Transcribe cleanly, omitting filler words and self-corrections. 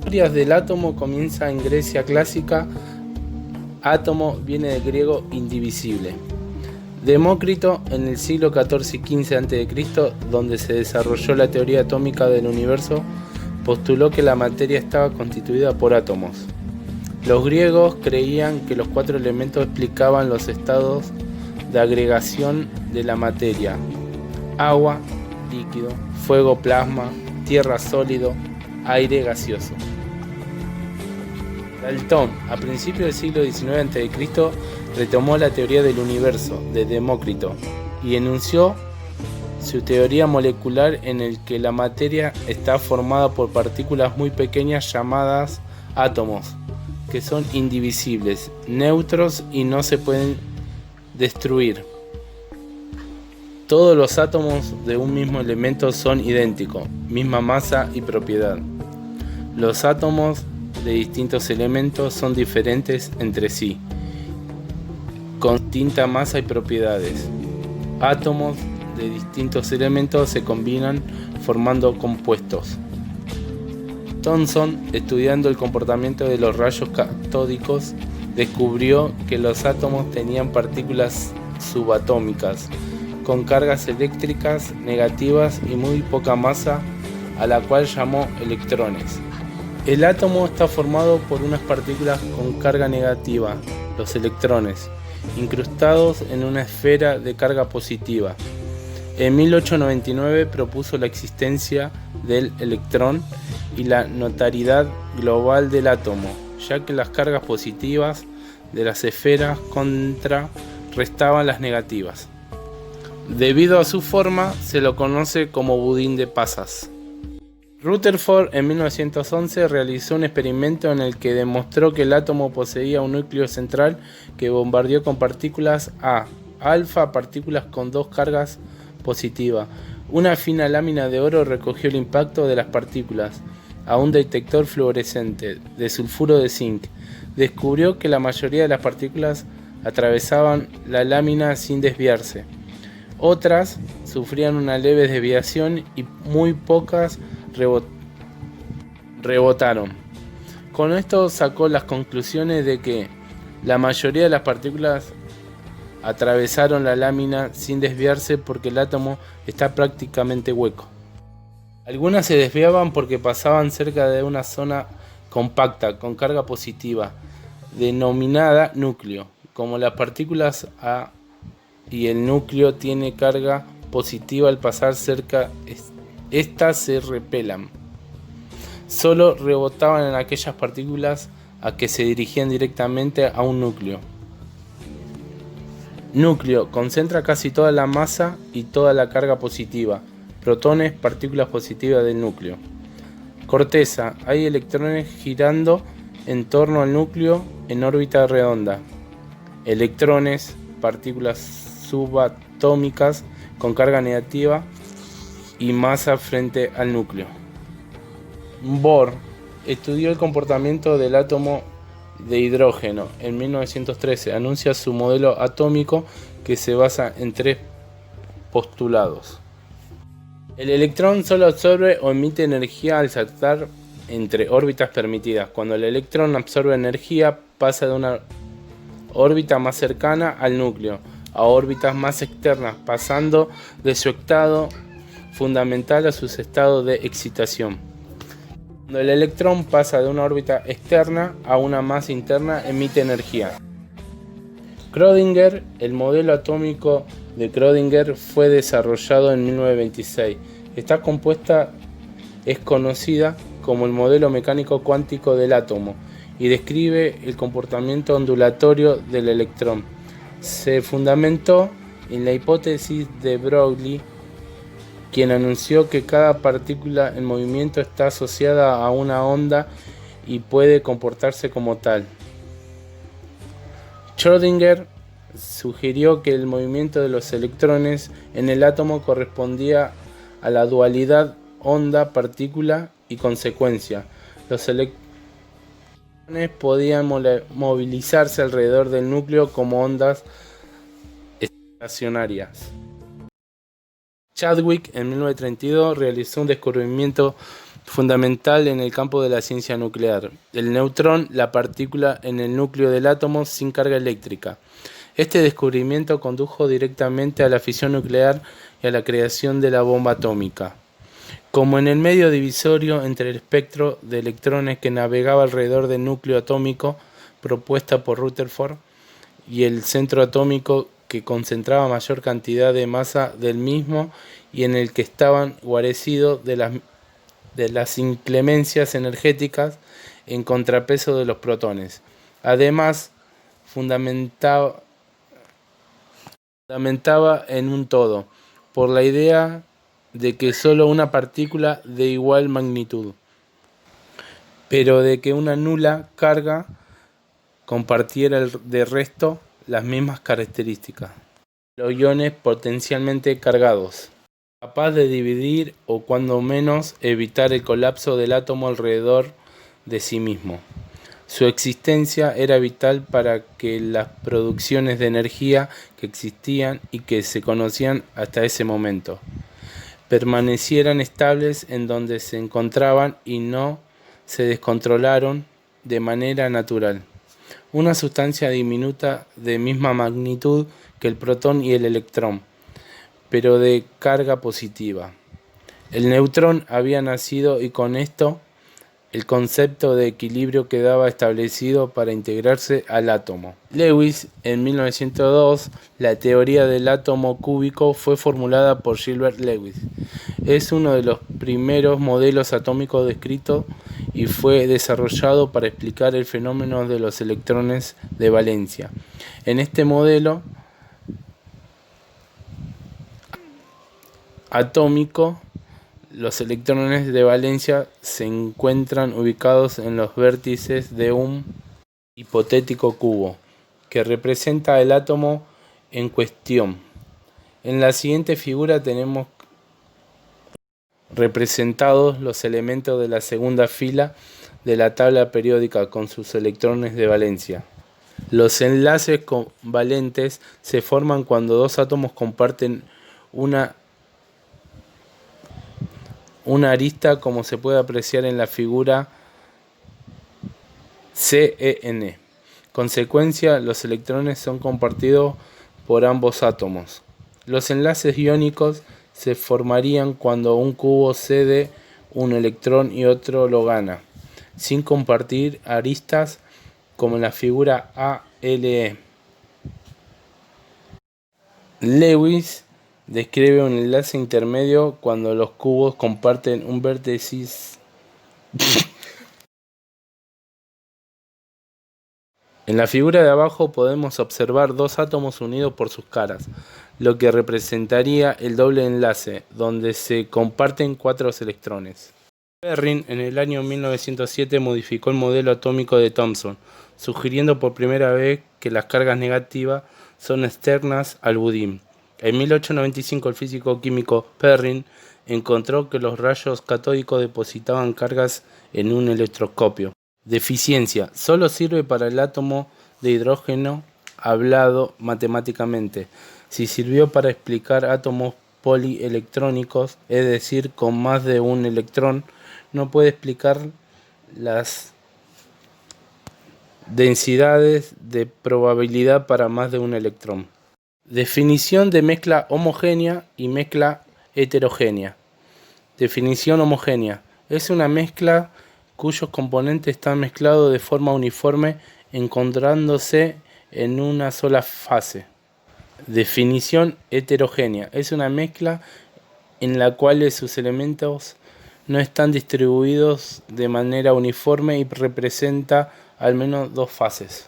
historia del átomo comienza en Grecia clásica. Átomo viene del griego indivisible. Demócrito, en el siglo XIV y XV a.C., donde se desarrolló la teoría atómica del universo, postuló que la materia estaba constituida por átomos. Los griegos creían que los 4 elementos explicaban los estados de agregación de la materia: agua, líquido; fuego, plasma; tierra, sólido; aire, gaseoso. Daltón, a principios del siglo XIX a.C., retomó la teoría del universo de Demócrito y enunció su teoría molecular, en el que la materia está formada por partículas muy pequeñas llamadas átomos, que son indivisibles, neutros y no se pueden destruir. Todos los átomos de un mismo elemento son idénticos, misma masa y propiedad. Los átomos de distintos elementos son diferentes entre sí, con distinta masa y propiedades. Átomos de distintos elementos se combinan formando compuestos. Thomson, estudiando el comportamiento de los rayos catódicos, descubrió que los átomos tenían partículas subatómicas con cargas eléctricas negativas y muy poca masa, a la cual llamó electrones. El átomo está formado por unas partículas con carga negativa, los electrones, incrustados en una esfera de carga positiva. En 1899 propuso la existencia del electrón y la notariedad global del átomo, ya que las cargas positivas de las esferas contrarrestaban las negativas. Debido a su forma, se lo conoce como budín de pasas. Rutherford en 1911 realizó un experimento en el que demostró que el átomo poseía un núcleo central que bombardeó con partículas alfa, partículas con 2 cargas positivas. Una fina lámina de oro recogió el impacto de las partículas a un detector fluorescente de sulfuro de zinc. Descubrió que la mayoría de las partículas atravesaban la lámina sin desviarse. Otras sufrían una leve desviación y muy pocas rebotaron. Con esto sacó las conclusiones de que la mayoría de las partículas atravesaron la lámina sin desviarse porque el átomo está prácticamente hueco. Algunas se desviaban porque pasaban cerca de una zona compacta con carga positiva, denominada núcleo. Como las partículas A y el núcleo tiene carga positiva, al pasar cerca, estas se repelan. Solo rebotaban en aquellas partículas a que se dirigían directamente a un núcleo. Núcleo: concentra casi toda la masa y toda la carga positiva. Protones: partículas positivas del núcleo. Corteza: hay electrones girando en torno al núcleo en órbita redonda. Electrones: partículas subatómicas con carga negativa y masa frente al núcleo. Bohr estudió el comportamiento del átomo de hidrógeno. En 1913 anuncia su modelo atómico, que se basa en 3 postulados. El electrón solo absorbe o emite energía al saltar entre órbitas permitidas. Cuando el electrón absorbe energía, pasa de una órbita más cercana al núcleo a órbitas más externas, pasando de su estado fundamental a sus estados de excitación. Cuando el electrón pasa de una órbita externa a una más interna, emite energía. Schrödinger: el modelo atómico de Schrödinger fue desarrollado en 1926. Esta compuesta es conocida como el modelo mecánico cuántico del átomo y describe el comportamiento ondulatorio del electrón. Se fundamentó en la hipótesis de Broglie, quien anunció que cada partícula en movimiento está asociada a una onda y puede comportarse como tal. Schrödinger sugirió que el movimiento de los electrones en el átomo correspondía a la dualidad onda-partícula y consecuencia. Los electrones podían movilizarse alrededor del núcleo como ondas estacionarias. Chadwick en 1932 realizó un descubrimiento fundamental en el campo de la ciencia nuclear. El neutrón, la partícula en el núcleo del átomo sin carga eléctrica. Este descubrimiento condujo directamente a la fisión nuclear y a la creación de la bomba atómica. Como en el medio divisorio entre el espectro de electrones que navegaba alrededor del núcleo atómico propuesta por Rutherford y el centro atómico que concentraba mayor cantidad de masa del mismo y en el que estaban guarecidos de las inclemencias energéticas en contrapeso de los protones. Además, fundamentaba en un todo, por la idea de que solo una partícula de igual magnitud, pero de que una nula carga compartiera de resto las mismas características. Los iones potencialmente cargados, capaz de dividir o cuando menos evitar el colapso del átomo alrededor de sí mismo. Su existencia era vital para que las producciones de energía que existían y que se conocían hasta ese momento permanecieran estables en donde se encontraban y no se descontrolaron de manera natural. Una sustancia diminuta de misma magnitud que el protón y el electrón, pero de carga positiva. El neutrón había nacido y con esto el concepto de equilibrio quedaba establecido para integrarse al átomo. Lewis, en 1902, la teoría del átomo cúbico fue formulada por Gilbert Lewis. Es uno de los primeros modelos atómicos descritos y fue desarrollado para explicar el fenómeno de los electrones de valencia. En este modelo atómico, los electrones de valencia se encuentran ubicados en los vértices de un hipotético cubo, que representa el átomo en cuestión. En la siguiente figura tenemos representados los elementos de la segunda fila de la tabla periódica con sus electrones de valencia. Los enlaces covalentes se forman cuando dos átomos comparten una arista, como se puede apreciar en la figura CEN. Consecuencia, los electrones son compartidos por ambos átomos. Los enlaces iónicos se formarían cuando un cubo cede un electrón y otro lo gana, sin compartir aristas, como en la figura ALE. Lewis describe un enlace intermedio cuando los cubos comparten un vértice. En la figura de abajo podemos observar dos átomos unidos por sus caras, lo que representaría el doble enlace, donde se comparten 4 electrones. Perrin en el año 1907 modificó el modelo atómico de Thomson, sugiriendo por primera vez que las cargas negativas son externas al budín. En 1895 el físico químico Perrin encontró que los rayos catódicos depositaban cargas en un electroscopio. Deficiencia: solo sirve para el átomo de hidrógeno hablado matemáticamente. Si sirvió para explicar átomos polielectrónicos, es decir, con más de un electrón, no puede explicar las densidades de probabilidad para más de un electrón. Definición de mezcla homogénea y mezcla heterogénea. Definición homogénea: es una mezcla cuyos componentes están mezclados de forma uniforme, encontrándose en una sola fase. Definición heterogénea: es una mezcla en la cual sus elementos no están distribuidos de manera uniforme y representa al menos 2 fases.